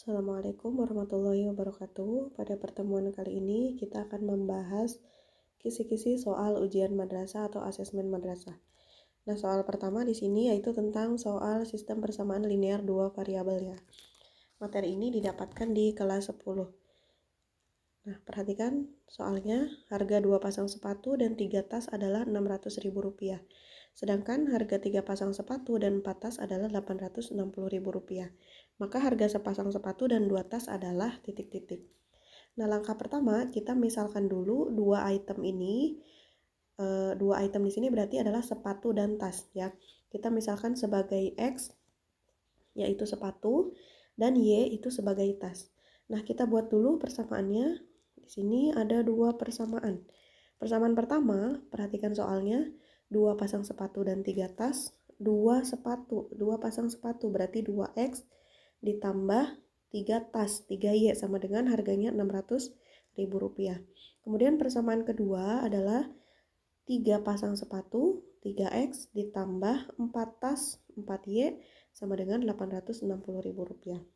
Assalamualaikum warahmatullahi wabarakatuh. Pada pertemuan kali ini kita akan membahas kisi-kisi soal ujian madrasah atau asesmen madrasah. Nah, soal pertama di sini yaitu tentang soal sistem persamaan linear dua variabel ya. Materi ini didapatkan di kelas 10. Nah, perhatikan soalnya harga 2 pasang sepatu dan 3 tas adalah Rp600.000. Sedangkan harga 3 pasang sepatu dan 4 tas adalah Rp860.000. Maka harga sepasang sepatu dan 2 tas adalah titik-titik. Nah, langkah pertama kita misalkan dulu dua item ini. Dua item di sini berarti adalah sepatu dan tas ya. Kita misalkan sebagai X yaitu sepatu dan Y itu sebagai tas. Nah, kita buat dulu persamaannya. Di sini ada dua persamaan. Persamaan pertama, perhatikan soalnya, 2 pasang sepatu dan 3 tas, 2 pasang sepatu berarti 2X ditambah 3 tas, 3Y sama dengan harganya Rp600.000. Kemudian persamaan kedua adalah 3 pasang sepatu, 3X ditambah 4 tas, 4Y sama dengan Rp860.000.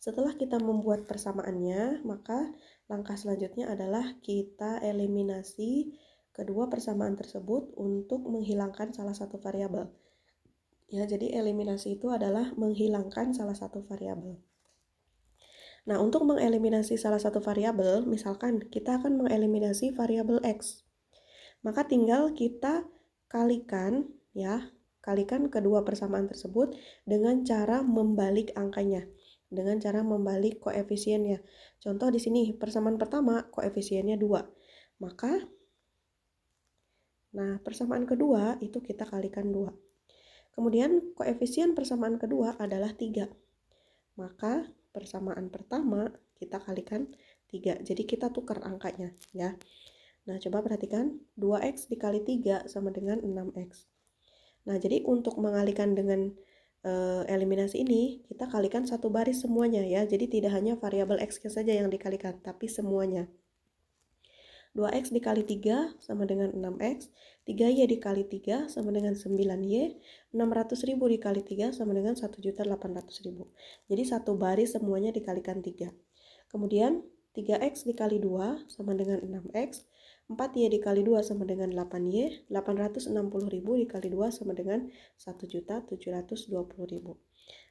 Setelah kita membuat persamaannya, maka langkah selanjutnya adalah kita eliminasi kedua persamaan tersebut untuk menghilangkan salah satu variabel. Ya, jadi eliminasi itu adalah menghilangkan salah satu variabel. Nah, untuk mengeliminasi salah satu variabel, misalkan kita akan mengeliminasi variabel X. Maka tinggal kita kalikan ya, kalikan kedua persamaan tersebut dengan cara membalik angkanya, dengan cara membalik koefisiennya. Contoh di sini persamaan pertama koefisiennya 2. Maka persamaan kedua itu kita kalikan 2. Kemudian koefisien persamaan kedua adalah 3. Maka persamaan pertama kita kalikan 3. Jadi kita tukar angkanya ya. Nah, coba perhatikan 2X dikali 3 sama dengan 6X. Nah, jadi untuk mengalihkan dengan eliminasi ini, kita kalikan satu baris semuanya ya. Jadi tidak hanya variabel X-nya saja yang dikalikan, tapi semuanya. 2X dikali 3 sama dengan 6X, 3Y dikali 3 sama dengan 9Y, 600.000 dikali 3 sama dengan 1.800.000. Jadi satu baris semuanya dikalikan 3. Kemudian 3X dikali 2 sama dengan 6X, 4Y dikali 2 sama dengan 8Y, 860.000 dikali 2 sama dengan 1.720.000.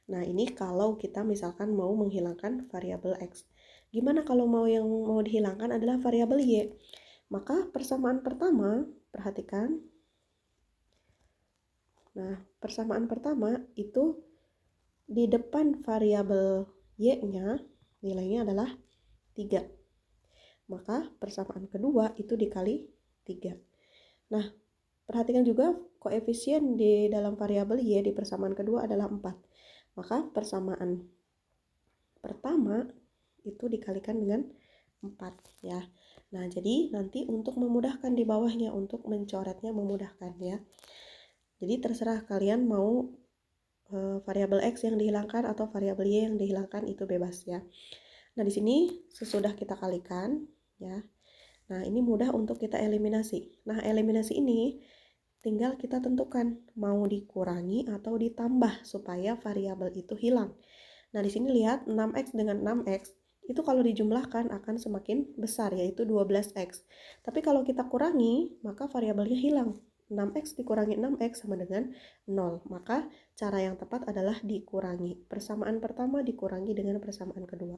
Nah, ini kalau kita misalkan mau menghilangkan variabel X. Gimana kalau yang mau dihilangkan adalah variabel Y? Maka persamaan pertama, perhatikan. Nah, persamaan pertama itu di depan variabel Y-nya nilainya adalah 3. Maka persamaan kedua itu dikali 3. Nah, perhatikan juga koefisien di dalam variabel Y di persamaan kedua adalah 4. Maka persamaan pertama itu dikalikan dengan 4 ya. Nah, jadi nanti untuk memudahkan di bawahnya, untuk mencoretnya memudahkan ya. Jadi terserah kalian mau variabel X yang dihilangkan atau variabel Y yang dihilangkan, itu bebas ya. Nah, di sini sesudah kita kalikan ya. Nah, ini mudah untuk kita eliminasi. Nah, eliminasi ini tinggal kita tentukan mau dikurangi atau ditambah supaya variabel itu hilang. Nah, di sini lihat 6X dengan 6X itu kalau dijumlahkan akan semakin besar, yaitu 12X. Tapi kalau kita kurangi, maka variabelnya hilang. 6X dikurangi 6X sama dengan 0. Maka cara yang tepat adalah dikurangi. Persamaan pertama dikurangi dengan persamaan kedua.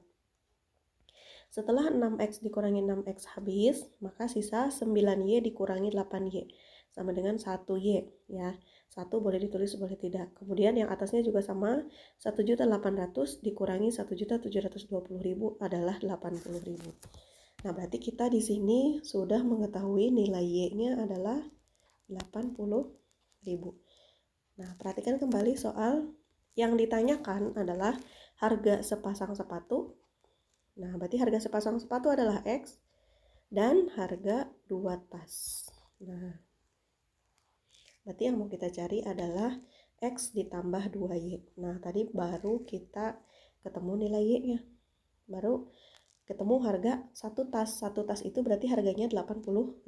Setelah 6X dikurangi 6X habis, maka sisa 9Y dikurangi 8Y sama dengan 1Y ya. 1 boleh ditulis boleh tidak. Kemudian yang atasnya juga sama, 1.800 dikurangi 1.720.000 adalah 80.000. Nah, berarti kita di sini sudah mengetahui nilai Y-nya adalah 80.000. Nah, perhatikan kembali soal yang ditanyakan adalah harga sepasang sepatu. Nah, berarti harga sepasang sepatu adalah X dan harga 2 tas. Nah, berarti yang mau kita cari adalah X ditambah 2Y. Nah, tadi baru kita ketemu nilai Y-nya. Baru ketemu harga satu tas. Satu tas itu berarti harganya 80.000.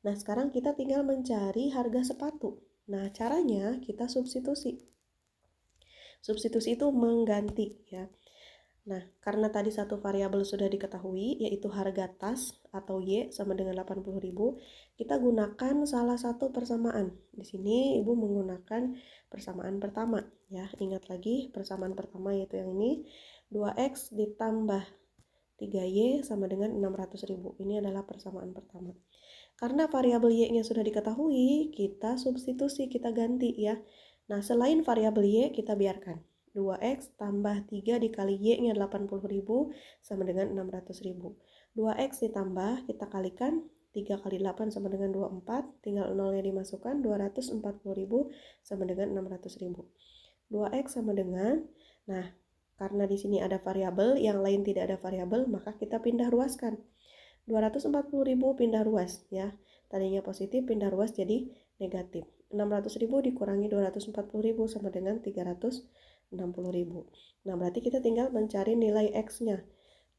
Nah, sekarang kita tinggal mencari harga sepatu. Nah, caranya kita substitusi. Substitusi itu mengganti ya. Nah, karena tadi satu variabel sudah diketahui, yaitu harga tas atau Y sama dengan 80.000, kita gunakan salah satu persamaan. Di sini Ibu menggunakan persamaan pertama ya. Ingat lagi persamaan pertama yaitu yang ini, 2X ditambah 3Y sama dengan 600.000. Ini adalah persamaan pertama. Karena variabel Y-nya sudah diketahui, kita substitusi, kita ganti ya. Nah, selain variabel Y, kita biarkan. 2X tambah 3 dikali Y-nya 80.000 sama dengan 600.000. 2X ditambah, kita kalikan, 3 kali 8 sama dengan 24, tinggal 0-nya dimasukkan, 240.000 sama dengan 600.000. 2X sama dengan, nah karena di sini ada variabel, yang lain tidak ada variabel, maka kita pindah ruaskan. 240.000 pindah ruas ya. Tadinya positif pindah ruas jadi negatif. 600.000 dikurangi 240.000 sama dengan 360.000. Nah, berarti kita tinggal mencari nilai X-nya.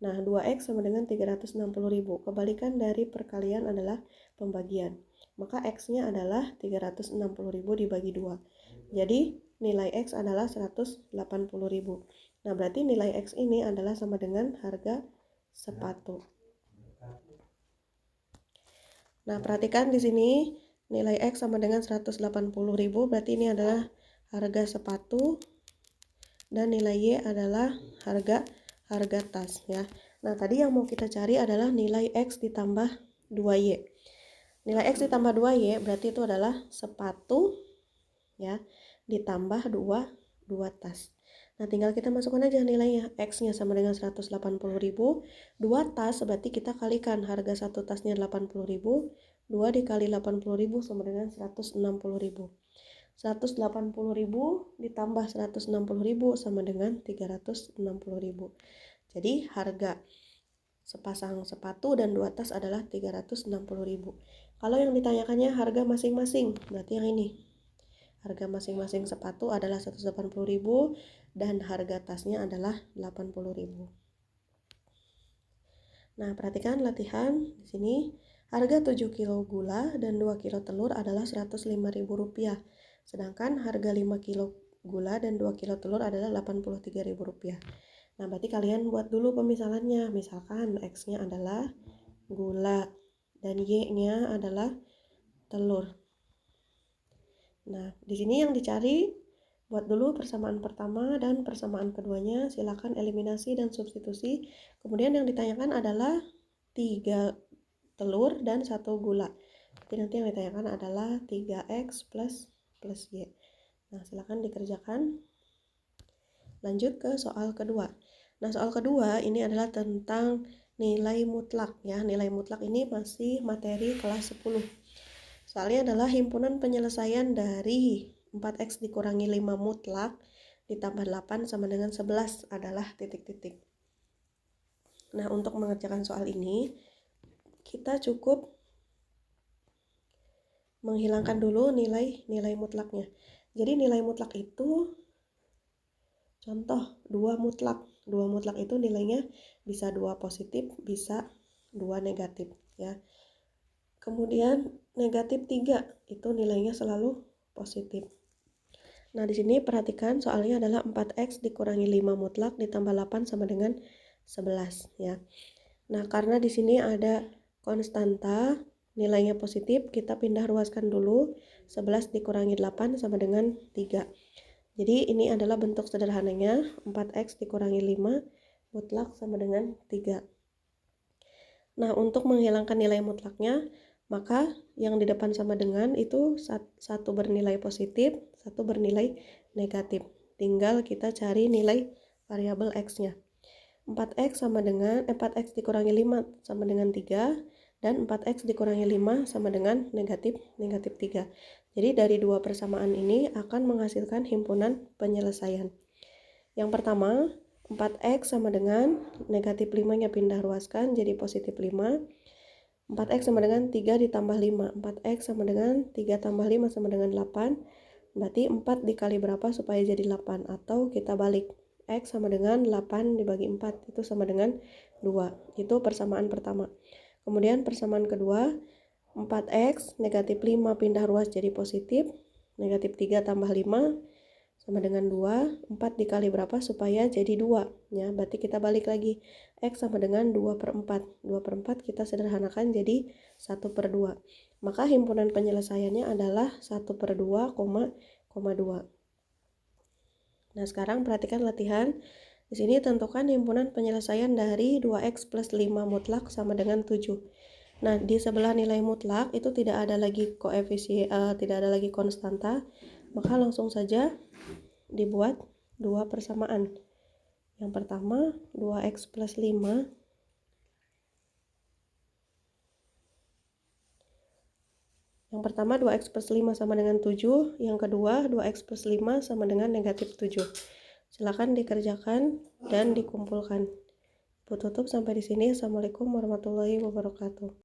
Nah, 2X sama dengan 360.000. Kebalikan dari perkalian adalah pembagian. Maka X-nya adalah 360.000 dibagi 2. Jadi, nilai X adalah 180.000. Nah, berarti nilai X ini adalah sama dengan harga sepatu. Nah, perhatikan di sini nilai X sama dengan 180.000, berarti ini adalah harga sepatu dan nilai Y adalah harga tas ya. Nah, tadi yang mau kita cari adalah nilai X ditambah 2Y. Nilai X ditambah 2Y berarti itu adalah sepatu ya ditambah 2 tas. Nah, tinggal kita masukkan aja nilainya. X-nya sama dengan 180.000. 2 tas berarti kita kalikan harga satu tasnya 80.000. 2 dikali 80.000 sama dengan 160.000. 180.000 ditambah 160.000 sama dengan 360.000. Jadi harga sepasang sepatu dan 2 tas adalah 360.000. Kalau yang ditanyakannya harga masing-masing, berarti yang ini. Harga masing-masing sepatu adalah 180.000 dan harga tasnya adalah 80.000. Nah, perhatikan latihan di sini. Harga 7 kilo gula dan 2 kilo telur adalah Rp105.000. Sedangkan harga 5 kilo gula dan 2 kilo telur adalah Rp83.000. Nah, berarti kalian buat dulu pemisalannya. Misalkan X-nya adalah gula dan Y-nya adalah telur. Nah, di sini yang dicari, buat dulu persamaan pertama dan persamaan keduanya, silakan eliminasi dan substitusi. Kemudian yang ditanyakan adalah 3 telur dan 1 gula. Jadi nanti yang ditanyakan adalah 3X plus Y. Nah, silakan dikerjakan. Lanjut ke soal kedua. Nah, soal kedua ini adalah tentang nilai mutlak ya. Nilai mutlak ini masih materi kelas 10. Soalnya adalah himpunan penyelesaian dari 4X dikurangi 5 mutlak ditambah 8 sama dengan 11 adalah titik-titik. Nah, untuk mengerjakan soal ini, kita cukup menghilangkan dulu nilai mutlaknya. Jadi nilai mutlak itu, contoh 2 mutlak. 2 mutlak itu nilainya bisa 2 positif, bisa 2 negatif ya. Kemudian negatif 3 itu nilainya selalu positif. Nah, di sini perhatikan soalnya adalah 4X dikurangi 5 mutlak ditambah 8 sama dengan 11 ya. Nah, karena di sini ada konstanta nilainya positif, kita pindah ruaskan dulu. 11 dikurangi 8 sama dengan 3. Jadi ini adalah bentuk sederhananya, 4X dikurangi 5 mutlak sama dengan 3. Nah, untuk menghilangkan nilai mutlaknya, maka yang di depan sama dengan itu satu bernilai positif, satu bernilai negatif. Tinggal kita cari nilai variabel X-nya. 4X dikurangi 5 sama dengan 3, dan 4X dikurangi 5 sama dengan negatif 3. Jadi dari dua persamaan ini akan menghasilkan himpunan penyelesaian. Yang pertama, 4X sama dengan negatif 5-nya pindah ruaskan jadi positif 5. 4X sama dengan 3 ditambah 5. 4X sama dengan 3 tambah 5 sama dengan 8. Berarti 4 dikali berapa supaya jadi 8? Atau kita balik. X sama dengan 8 dibagi 4. Itu sama dengan 2. Itu persamaan pertama. Kemudian persamaan kedua. 4X negatif 5 pindah ruas jadi positif. Negatif 3 tambah 5 sama dengan 2, 4 dikali berapa supaya jadi 2 ya, berarti kita balik lagi, X sama dengan 2/4, 2/4 kita sederhanakan jadi 1/2, maka himpunan penyelesaiannya adalah 1/2, 2. Nah sekarang perhatikan latihan, di sini tentukan himpunan penyelesaian dari 2X plus 5 mutlak sama dengan 7. Nah di sebelah nilai mutlak itu tidak ada lagi koefisien, tidak ada lagi konstanta, maka langsung saja dibuat dua persamaan. Yang pertama 2x plus 5 sama dengan 7, yang kedua 2x plus 5 sama dengan negatif 7. Silakan dikerjakan dan dikumpulkan. Tutup sampai di sini. Assalamualaikum warahmatullahi wabarakatuh.